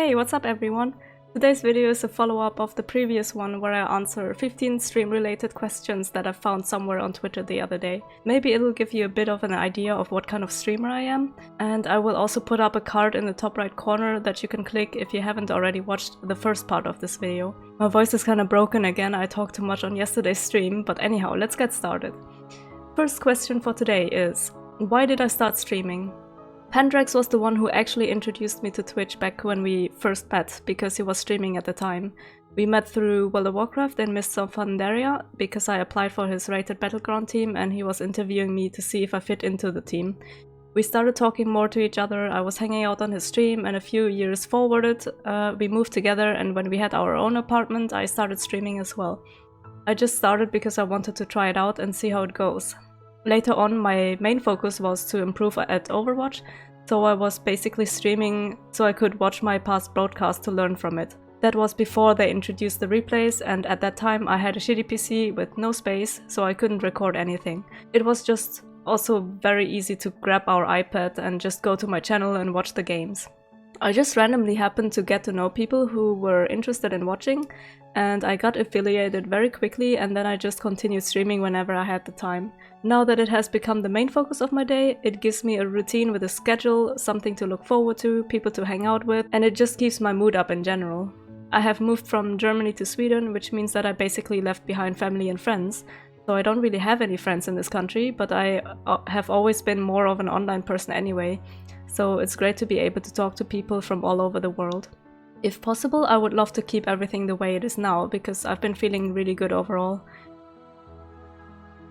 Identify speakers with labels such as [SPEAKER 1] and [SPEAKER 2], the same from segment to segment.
[SPEAKER 1] Hey, what's up everyone? Today's video is a follow-up of the previous one where I answer 15 stream-related questions that I found somewhere on Twitter the other day. Maybe it'll give you a bit of an idea of what kind of streamer I am, and I will also put up a card in the top right corner that you can click if you haven't already watched the first part of this video. My voice is kinda broken again, I talked too much on yesterday's stream, but anyhow, let's get started. First question for today is, why did I start streaming? Pendrax was the one who actually introduced me to Twitch back when we first met, because he was streaming at the time. We met through World of Warcraft and Mists of Pandaria, because I applied for his rated Battleground team and he was interviewing me to see if I fit into the team. We started talking more to each other, I was hanging out on his stream, and a few years forwarded, we moved together, and when we had our own apartment I started streaming as well. I just started because I wanted to try it out and see how it goes. Later on, my main focus was to improve at Overwatch, so I was basically streaming so I could watch my past broadcast to learn from it. That was before they introduced the replays, and at that time I had a shitty PC with no space, so I couldn't record anything. It was just also very easy to grab our iPad and just go to my channel and watch the games. I just randomly happened to get to know people who were interested in watching, and I got affiliated very quickly, and then I just continued streaming whenever I had the time. Now that it has become the main focus of my day, it gives me a routine with a schedule, something to look forward to, people to hang out with, and it just keeps my mood up in general. I have moved from Germany to Sweden, which means that I basically left behind family and friends, so I don't really have any friends in this country, but I have always been more of an online person anyway, so it's great to be able to talk to people from all over the world. If possible, I would love to keep everything the way it is now, because I've been feeling really good overall.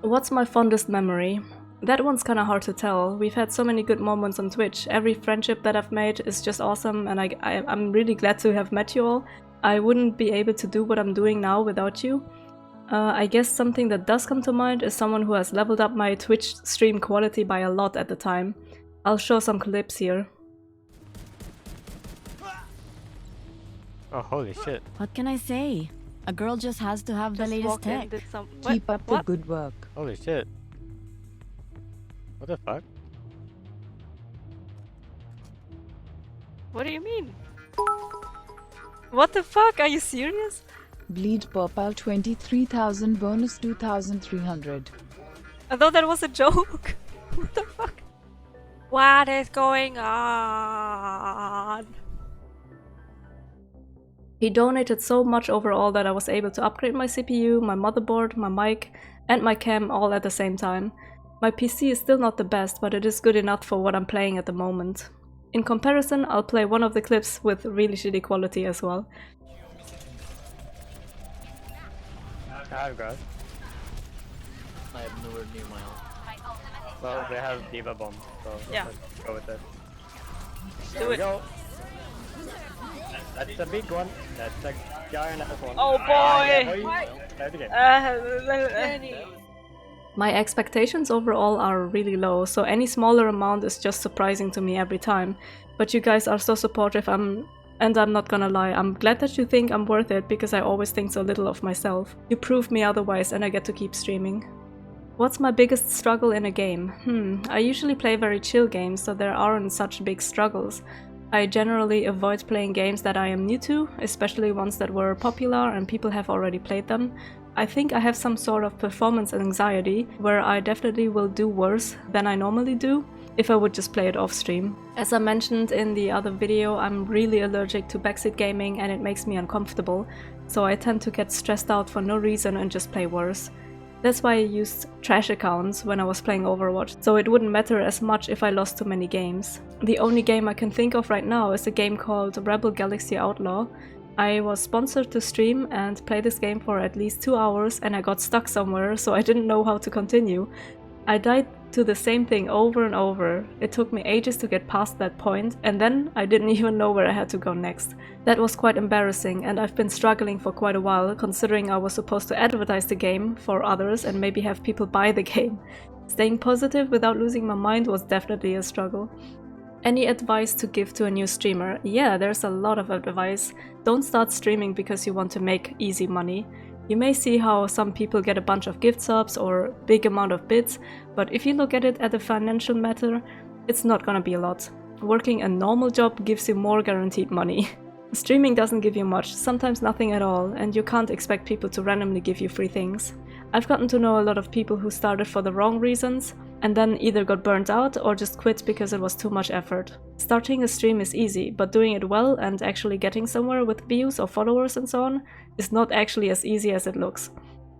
[SPEAKER 1] What's my fondest memory? That one's kinda hard to tell. We've had so many good moments on Twitch. Every friendship that I've made is just awesome, and I'm really glad to have met you all. I wouldn't be able to do what I'm doing now without you. I guess something that does come to mind is someone who has leveled up my Twitch stream quality by a lot at the time. I'll show some clips here.
[SPEAKER 2] Oh, holy shit.
[SPEAKER 3] What can I say? A girl just has to have the latest tech.
[SPEAKER 4] Keep up the good work.
[SPEAKER 2] Holy shit. What the fuck?
[SPEAKER 1] What do you mean? What the fuck? Are you serious?
[SPEAKER 4] Bleed purple 23,000 bonus 2,300.
[SPEAKER 1] I thought that was a joke. What the fuck? What is going on? He donated so much overall that I was able to upgrade my CPU, my motherboard, my mic, and my cam all at the same time. My PC is still not the best, but it is good enough for what I'm playing at the moment. In comparison, I'll play one of the clips with really shitty quality as well.
[SPEAKER 2] I've got.
[SPEAKER 5] I have nowhere near my own.
[SPEAKER 2] Well, they have Diva Bomb, so
[SPEAKER 1] Yeah.
[SPEAKER 2] let's go with that.
[SPEAKER 1] Do
[SPEAKER 2] There we
[SPEAKER 1] it.
[SPEAKER 2] go. That's a big one. That's a giant ass one.
[SPEAKER 1] Oh boy!
[SPEAKER 2] Play the game.
[SPEAKER 1] My expectations overall are really low, so any smaller amount is just surprising to me every time. But you guys are so supportive, and I'm not gonna lie, I'm glad that you think I'm worth it, because I always think so little of myself. You prove me otherwise, and I get to keep streaming. What's my biggest struggle in a game? I usually play very chill games, so there aren't such big struggles. I generally avoid playing games that I am new to, especially ones that were popular and people have already played them. I think I have some sort of performance anxiety, where I definitely will do worse than I normally do if I would just play it off stream. As I mentioned in the other video, I'm really allergic to backseat gaming and it makes me uncomfortable, so I tend to get stressed out for no reason and just play worse. That's why I used trash accounts when I was playing Overwatch, so it wouldn't matter as much if I lost too many games. The only game I can think of right now is a game called Rebel Galaxy Outlaw. I was sponsored to stream and play this game for at least 2 hours, and I got stuck somewhere, so I didn't know how to continue. I died to the same thing over and over. It took me ages to get past that point, and then I didn't even know where I had to go next. That was quite embarrassing, and I've been struggling for quite a while, considering I was supposed to advertise the game for others and maybe have people buy the game. Staying positive without losing my mind was definitely a struggle. Any advice to give to a new streamer? Yeah, there's a lot of advice. Don't start streaming because you want to make easy money. You may see how some people get a bunch of gift subs or big amount of bits, but if you look at it at a financial matter, it's not gonna be a lot. Working a normal job gives you more guaranteed money. Streaming doesn't give you much, sometimes nothing at all, and you can't expect people to randomly give you free things. I've gotten to know a lot of people who started for the wrong reasons and then either got burnt out or just quit because it was too much effort. Starting a stream is easy, but doing it well and actually getting somewhere with views or followers and so on is not actually as easy as it looks.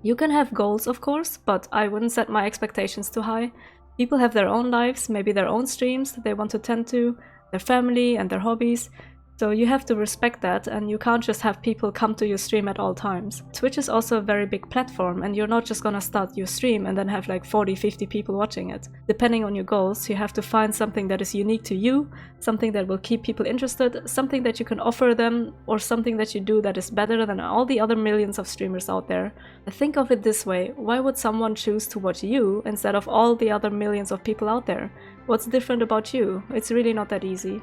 [SPEAKER 1] You can have goals, of course, but I wouldn't set my expectations too high. People have their own lives, maybe their own streams that they want to tend to, their family and their hobbies. So you have to respect that, and you can't just have people come to your stream at all times. Twitch is also a very big platform, and you're not just gonna start your stream and then have like 40-50 people watching it. Depending on your goals, you have to find something that is unique to you, something that will keep people interested, something that you can offer them, or something that you do that is better than all the other millions of streamers out there. Think of it this way: why would someone choose to watch you instead of all the other millions of people out there? What's different about you? It's really not that easy.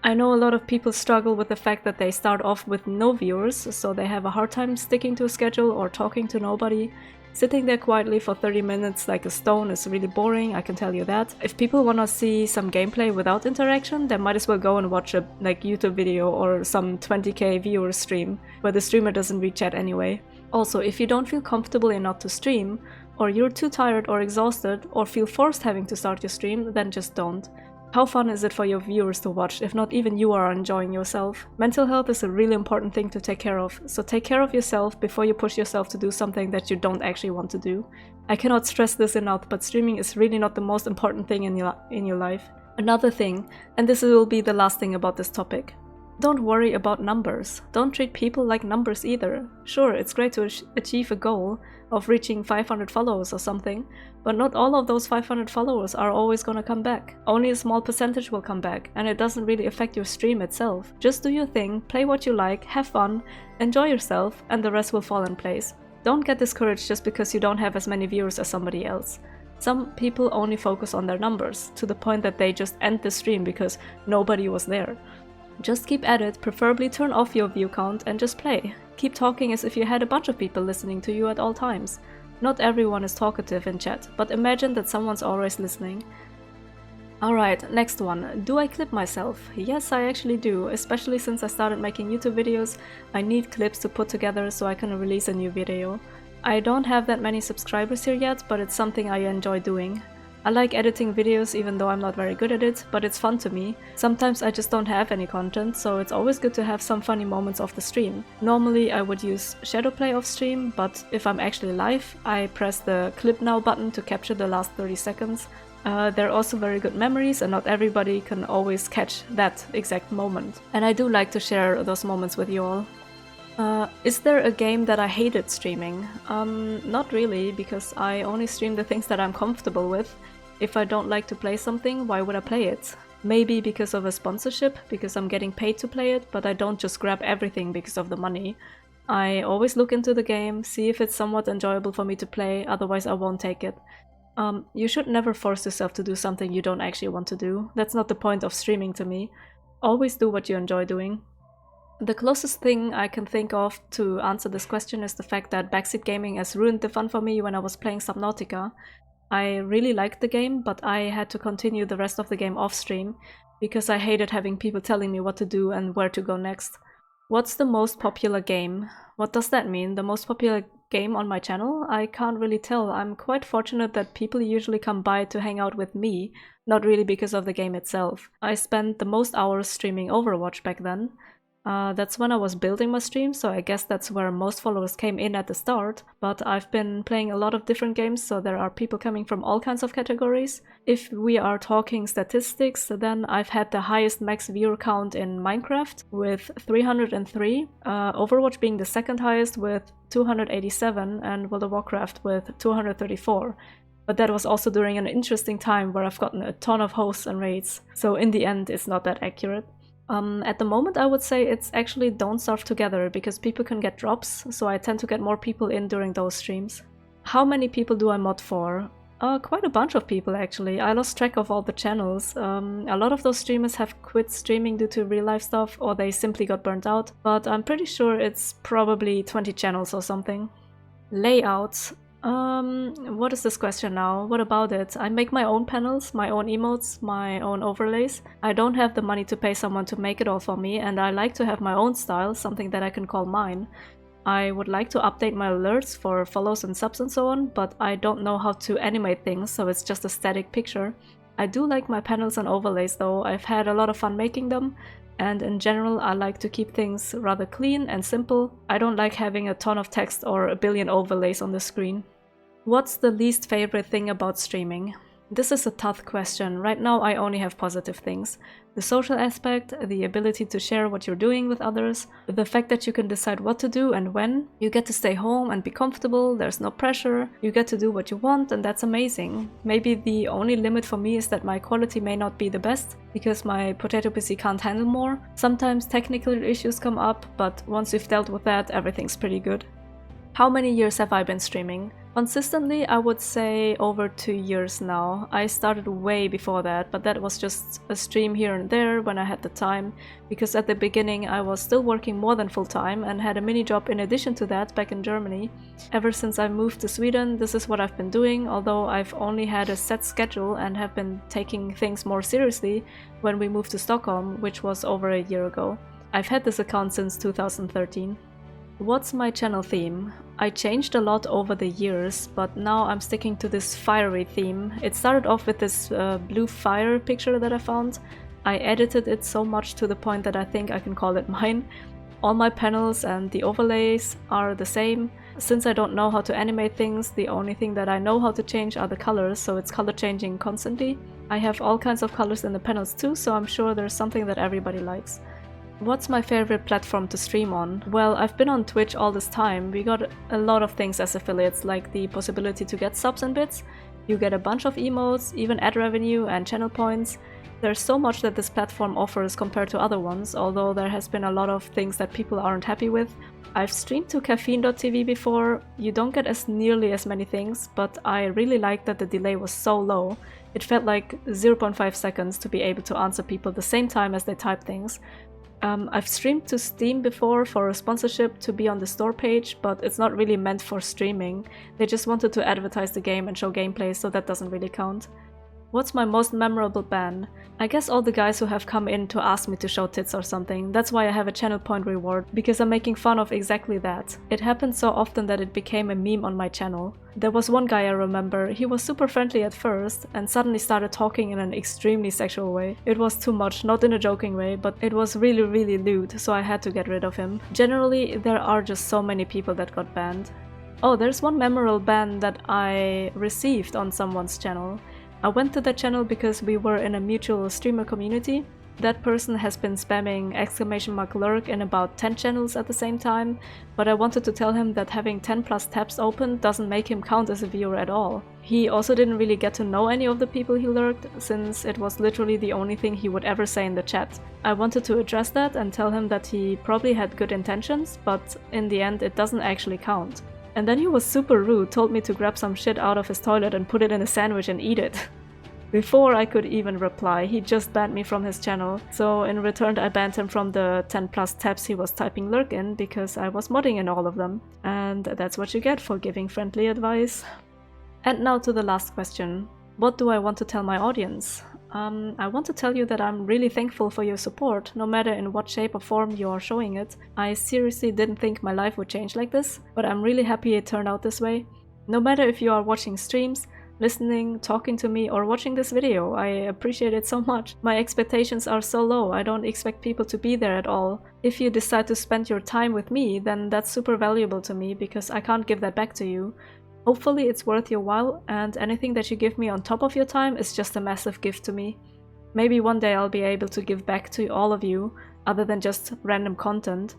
[SPEAKER 1] I know a lot of people struggle with the fact that they start off with no viewers, so they have a hard time sticking to a schedule or talking to nobody. Sitting there quietly for 30 minutes like a stone is really boring, I can tell you that. If people wanna see some gameplay without interaction, they might as well go and watch a YouTube video or some 20k viewer stream, where the streamer doesn't reach chat anyway. Also, if you don't feel comfortable enough to stream, or you're too tired or exhausted, or feel forced having to start your stream, then just don't. How fun is it for your viewers to watch if not even you are enjoying yourself? Mental health is a really important thing to take care of, so take care of yourself before you push yourself to do something that you don't actually want to do. I cannot stress this enough, but streaming is really not the most important thing in your life. Another thing, and this will be the last thing about this topic. Don't worry about numbers. Don't treat people like numbers either. Sure, it's great to achieve a goal of reaching 500 followers or something, but not all of those 500 followers are always gonna come back. Only a small percentage will come back, and it doesn't really affect your stream itself. Just do your thing, play what you like, have fun, enjoy yourself, and the rest will fall in place. Don't get discouraged just because you don't have as many viewers as somebody else. Some people only focus on their numbers, to the point that they just end the stream because nobody was there. Just keep at it, preferably turn off your view count and just play. Keep talking as if you had a bunch of people listening to you at all times. Not everyone is talkative in chat, but imagine that someone's always listening. Alright, next one. Do I clip myself? Yes, I actually do, especially since I started making YouTube videos. I need clips to put together so I can release a new video. I don't have that many subscribers here yet, but it's something I enjoy doing. I like editing videos even though I'm not very good at it, but it's fun to me. Sometimes I just don't have any content, so it's always good to have some funny moments off the stream. Normally I would use Shadowplay off stream, but if I'm actually live, I press the Clip Now button to capture the last 30 seconds. They're also very good memories, and not everybody can always catch that exact moment. And I do like to share those moments with you all. Is there a game that I hated streaming? Not really, because I only stream the things that I'm comfortable with. If I don't like to play something, why would I play it? Maybe because of a sponsorship, because I'm getting paid to play it, but I don't just grab everything because of the money. I always look into the game, see if it's somewhat enjoyable for me to play, otherwise I won't take it. You should never force yourself to do something you don't actually want to do. That's not the point of streaming to me. Always do what you enjoy doing. The closest thing I can think of to answer this question is the fact that backseat gaming has ruined the fun for me when I was playing Subnautica. I really liked the game, but I had to continue the rest of the game off stream because I hated having people telling me what to do and where to go next. What's the most popular game? What does that mean? The most popular game on my channel? I can't really tell. I'm quite fortunate that people usually come by to hang out with me, not really because of the game itself. I spent the most hours streaming Overwatch back then. That's when I was building my stream, so I guess that's where most followers came in at the start, but I've been playing a lot of different games, so there are people coming from all kinds of categories. If we are talking statistics, then I've had the highest max viewer count in Minecraft with 303, Overwatch being the second highest with 287, and World of Warcraft with 234. But that was also during an interesting time where I've gotten a ton of hosts and raids, so in the end it's not that accurate. At the moment I would say it's actually Don't Starve Together, because people can get drops, so I tend to get more people in during those streams. How many people do I mod for? Quite a bunch of people actually. I lost track of all the channels. A lot of those streamers have quit streaming due to real life stuff, or they simply got burnt out, but I'm pretty sure it's probably 20 channels or something. Layouts. What is this question now? What about it? I make my own panels, my own emotes, my own overlays. I don't have the money to pay someone to make it all for me, and I like to have my own style, something that I can call mine. I would like to update my alerts for follows and subs and so on, but I don't know how to animate things, so it's just a static picture. I do like my panels and overlays though, I've had a lot of fun making them, and in general I like to keep things rather clean and simple. I don't like having a ton of text or a billion overlays on the screen. What's the least favorite thing about streaming? This is a tough question. Right now I only have positive things. The social aspect, the ability to share what you're doing with others, the fact that you can decide what to do and when, you get to stay home and be comfortable, there's no pressure, you get to do what you want, and that's amazing. Maybe the only limit for me is that my quality may not be the best, because my potato PC can't handle more. Sometimes technical issues come up, but once you've dealt with that, everything's pretty good. How many years have I been streaming? Consistently, I would say over 2 years now. I started way before that, but that was just a stream here and there when I had the time, because at the beginning I was still working more than full-time and had a mini job in addition to that back in Germany. Ever since I moved to Sweden, this is what I've been doing, although I've only had a set schedule and have been taking things more seriously when we moved to Stockholm, which was over a year ago. I've had this account since 2013. What's my channel theme? I changed a lot over the years, but now I'm sticking to this fiery theme. It started off with this blue fire picture that I found. I edited it so much to the point that I think I can call it mine. All my panels and the overlays are the same. Since I don't know how to animate things, the only thing that I know how to change are the colors, so it's color changing constantly. I have all kinds of colors in the panels too, so I'm sure there's something that everybody likes. What's my favorite platform to stream on? Well, I've been on Twitch all this time. We got a lot of things as affiliates, like the possibility to get subs and bits. You get a bunch of emotes, even ad revenue and channel points. There's so much that this platform offers compared to other ones, although there has been a lot of things that people aren't happy with. I've streamed to caffeine.tv before. You don't get as nearly as many things, but I really liked that the delay was so low. It felt like 0.5 seconds to be able to answer people the same time as they type things. I've streamed to Steam before for a sponsorship to be on the store page, but it's not really meant for streaming. They just wanted to advertise the game and show gameplay, so that doesn't really count. What's my most memorable ban? I guess all the guys who have come in to ask me to show tits or something. That's why I have a channel point reward, because I'm making fun of exactly that. It happened so often that it became a meme on my channel. There was one guy I remember, he was super friendly at first and suddenly started talking in an extremely sexual way. It was too much, not in a joking way, but it was really lewd, so I had to get rid of him. Generally, there are just so many people that got banned. Oh, there's one memorable ban that I received on someone's channel. I went to that channel because we were in a mutual streamer community. That person has been spamming !lurk in about 10 channels at the same time, but I wanted to tell him that having 10+ tabs open doesn't make him count as a viewer at all. He also didn't really get to know any of the people he lurked, since it was literally the only thing he would ever say in the chat. I wanted to address that and tell him that he probably had good intentions, but in the end it doesn't actually count. And then he was super rude, told me to grab some shit out of his toilet and put it in a sandwich and eat it. Before I could even reply, he just banned me from his channel, so in return I banned him from the 10+ tabs he was typing lurk in because I was modding in all of them. And that's what you get for giving friendly advice. And now to the last question. What do I want to tell my audience? I want to tell you that I'm really thankful for your support, no matter in what shape or form you are showing it. I seriously didn't think my life would change like this, but I'm really happy it turned out this way. No matter if you are watching streams, listening, talking to me, or watching this video, I appreciate it so much. My expectations are so low, I don't expect people to be there at all. If you decide to spend your time with me, then that's super valuable to me because I can't give that back to you. Hopefully it's worth your while, and anything that you give me on top of your time is just a massive gift to me. Maybe one day I'll be able to give back to all of you, other than just random content.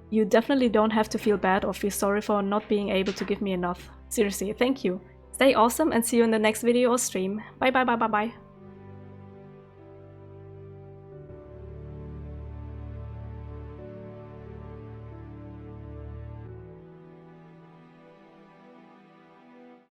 [SPEAKER 1] You definitely don't have to feel bad or feel sorry for not being able to give me enough. Seriously, thank you. Stay awesome and see you in the next video or stream. Bye bye bye bye bye.